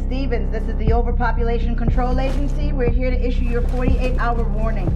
Stevens. This is the Overpopulation Control Agency. We're here to issue your 48-hour warning.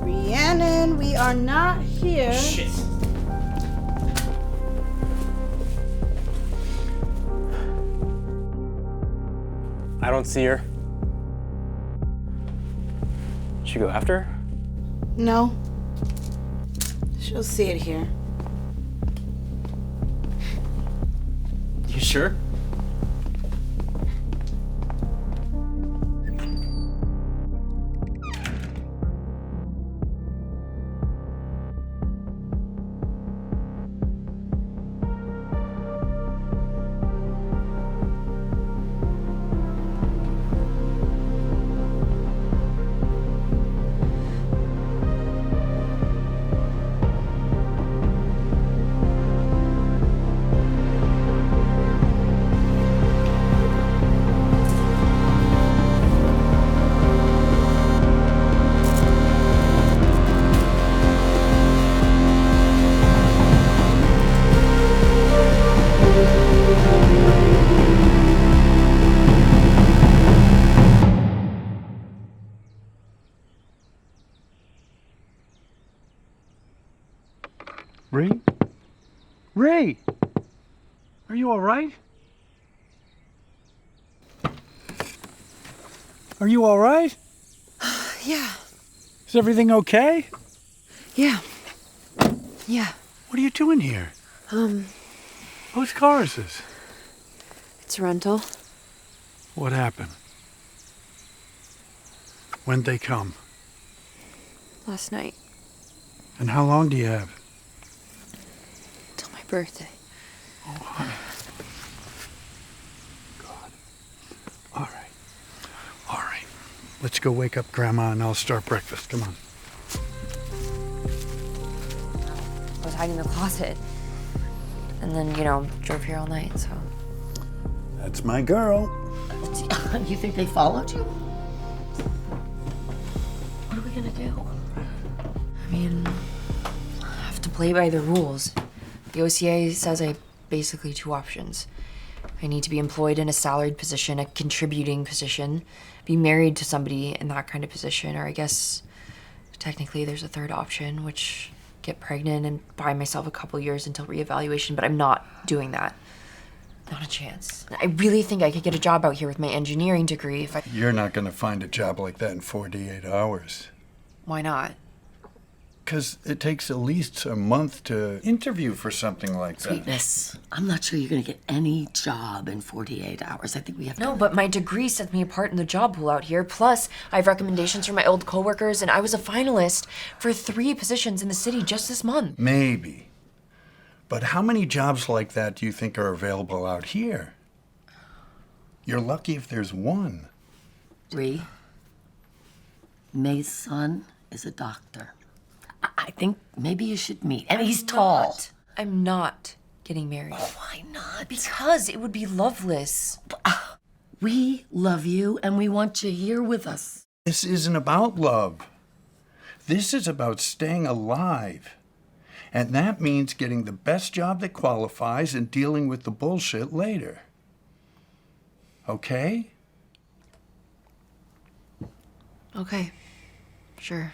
Rhiannon, we are not here. Shit. I don't see her. Should we go after her? No. She'll see it here. You sure? Ray! Are you all right? Are you all right? Yeah. Is everything okay? Yeah. What are you doing here? Whose car is this? It's a rental. What happened? When'd they come? Last night. And how long do you have? Till my birthday. Oh, honey. God. All right. Let's go wake up Grandma and I'll start breakfast. Come on. I was hiding in the closet. And then, drove here all night, so. That's my girl. You think they followed you? What are we gonna do? I mean, I have to play by the rules. The OCA says I have basically two options. I need to be employed in a salaried position, a contributing position, be married to somebody in that kind of position, or I guess technically there's a third option, which get pregnant and buy myself a couple years until reevaluation, but I'm not doing that. Not a chance. I really think I could get a job out here with my engineering degree if I... You're not going to find a job like that in 48 hours. Why not? Because it takes at least a month to interview for something like that. Sweetness, I'm not sure you're going to get any job in 48 hours. I think we have to... No, but my degree sets me apart in the job pool out here. Plus, I have recommendations from my old coworkers, and I was a finalist for 3 positions in the city just this month. Maybe. But how many jobs like that do you think are available out here? You're lucky if there's one. Rhi, May's son is a doctor. I think maybe you should meet. And he's tall. I'm not getting married. Oh, why not? Because it would be loveless. We love you and we want you here with us. This isn't about love. This is about staying alive. And that means getting the best job that qualifies and dealing with the bullshit later. Okay? Okay, sure.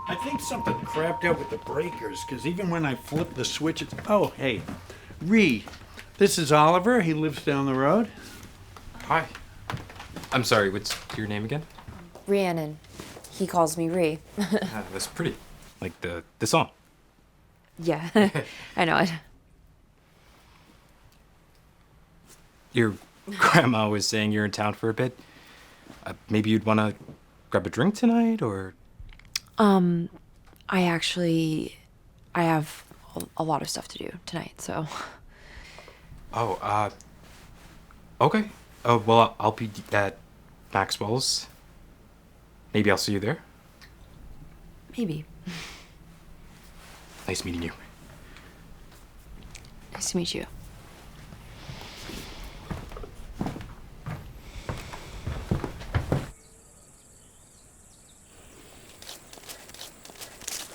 I think something crapped out with the breakers, because even when I flip the switch, it's... Oh, hey. Ree, this is Oliver. He lives down the road. Hi. I'm sorry, what's your name again? Rhiannon. He calls me Rhi. That's pretty. Like the song. Yeah, I know it. Your grandma was saying you're in town for a bit. Maybe you'd want to grab a drink tonight, or... I have a lot of stuff to do tonight, so. Oh, okay. Well, I'll be at Maxwell's. Maybe I'll see you there. Maybe. Nice meeting you. Nice to meet you.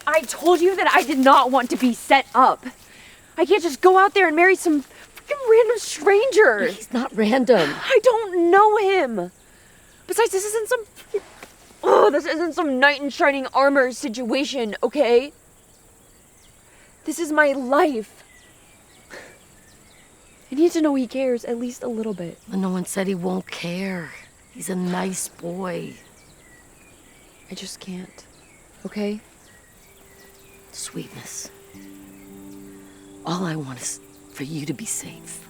I told you that I did not want to be set up. I can't just go out there and marry some freaking random stranger. He's not random. I don't know him. Besides, this isn't some knight in shining armor situation, okay? This is my life. I need to know he cares at least a little bit. No one said he won't care. He's a nice boy. I just can't, okay? Sweetness. All I want is for you to be safe.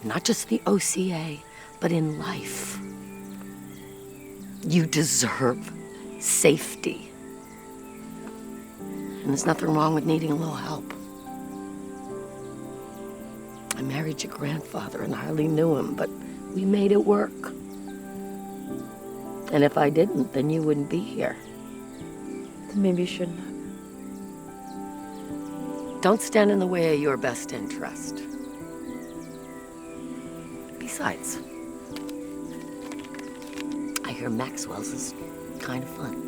Not just the OCA, but in life. You deserve safety. And there's nothing wrong with needing a little help. I married your grandfather and I hardly knew him, but we made it work. And if I didn't, then you wouldn't be here. Then maybe you shouldn't have. Don't stand in the way of your best interest. Besides, I hear Maxwell's is kind of fun.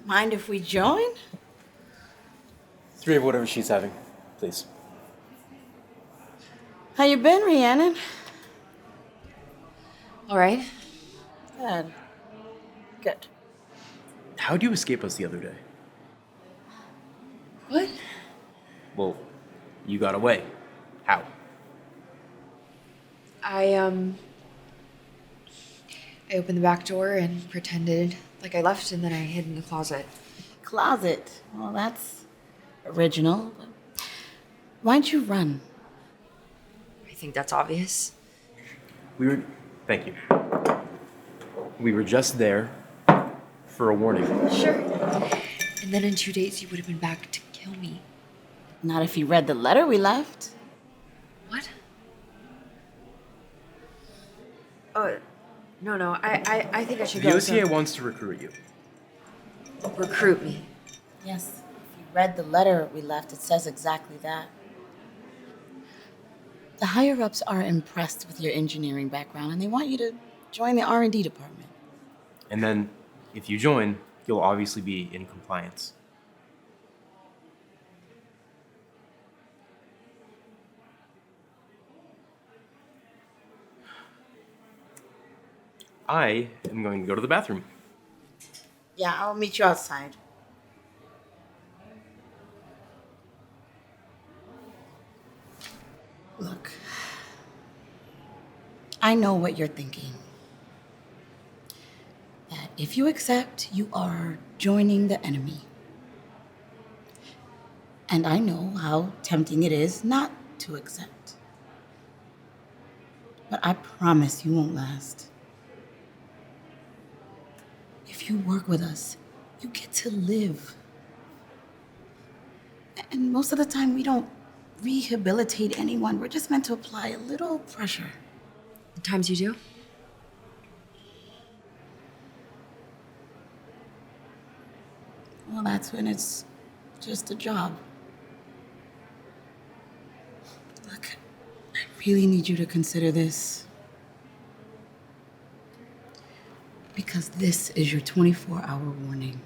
Mind if we join? 3 of whatever she's having, please. How you been, Rhiannon? All right. Good. Good. How'd you escape us the other day? What? Well, you got away. How? I opened the back door and pretended like I left, and then I hid in the closet. Closet. Well, that's original. Why'd you run? I think that's obvious. Thank you. We were just there for a warning. Sure. And then in 2 days, you would have been back to kill me. Not if you read the letter we left. What? No. I think I should The go. OCA wants to recruit you. Recruit me. Yes. If you read the letter we left, it says exactly that. The higher-ups are impressed with your engineering background, and they want you to join the R&D department. And then, if you join, you'll obviously be in compliance. I am going to go to the bathroom. Yeah, I'll meet you outside. Look, I know what you're thinking. That if you accept, you are joining the enemy. And I know how tempting it is not to accept. But I promise you won't last. If you work with us, you get to live. And most of the time, we don't rehabilitate anyone. We're just meant to apply a little pressure. The times you do? well, that's when it's just a job. Look, I really need you to consider this. Because this is your 24-hour warning.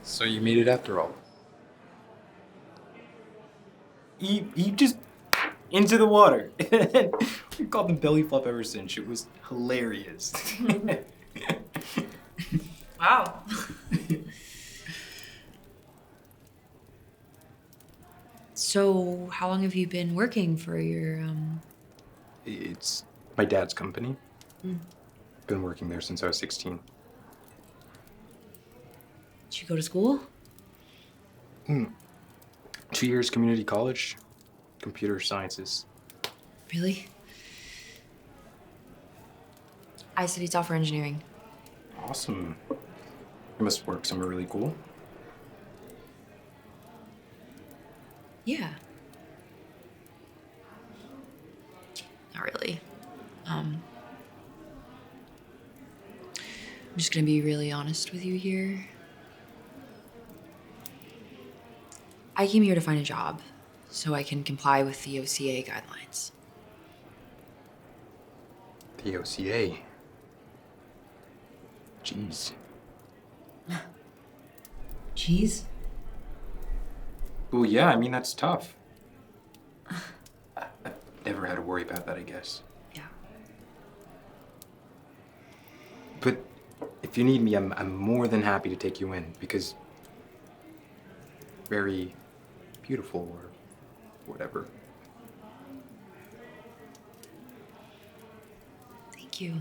So you made it after all. He just into the water. We called him belly flop ever since. It was hilarious. Wow. So, how long have you been working for your, It's my dad's company. Been working there since I was 16. Did you go to school? 2 years community college, computer sciences. Really? I studied software engineering. Awesome. You must work somewhere really cool. Yeah. Not really. I'm just gonna be really honest with you here. I came here to find a job so I can comply with the OCA guidelines. The OCA. Jeez. Jeez. Well, yeah, I mean, that's tough. I've never had to worry about that, I guess. Yeah. But if you need me, I'm more than happy to take you in because very beautiful or whatever. Thank you.